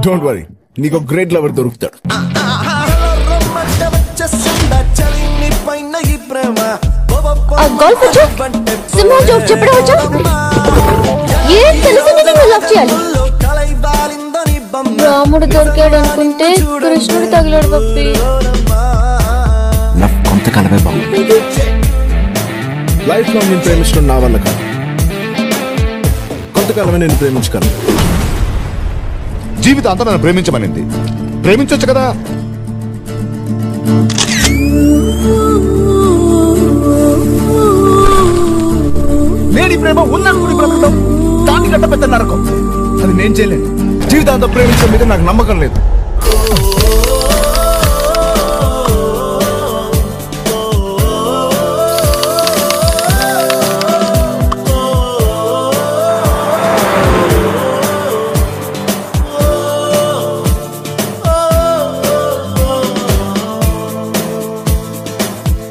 Don't worry, నీకు great lover దొరుకుతాడు. రాముడు దొరికాడు అనుకుంటే కృష్ణుడు తగిలాడు పప్పి. కొంతకాలమే బాగుంది. లైఫ్ లో నేను ప్రేమించడం నా వల్ల కాదు, కొంతకాలమే నేను ప్రేమించగలను. జీవితం అంతా నన్ను ప్రేమించమనింది, ప్రేమించొచ్చు కదా. లేని ప్రేమ ఉన్నప్పుడు బ్రతకడం దాన్ని గట్ట పెద్ద నరకం. అది నేను చేయలేను. జీవితాంతం ప్రేమించడం మీద నాకు నమ్మకం లేదు.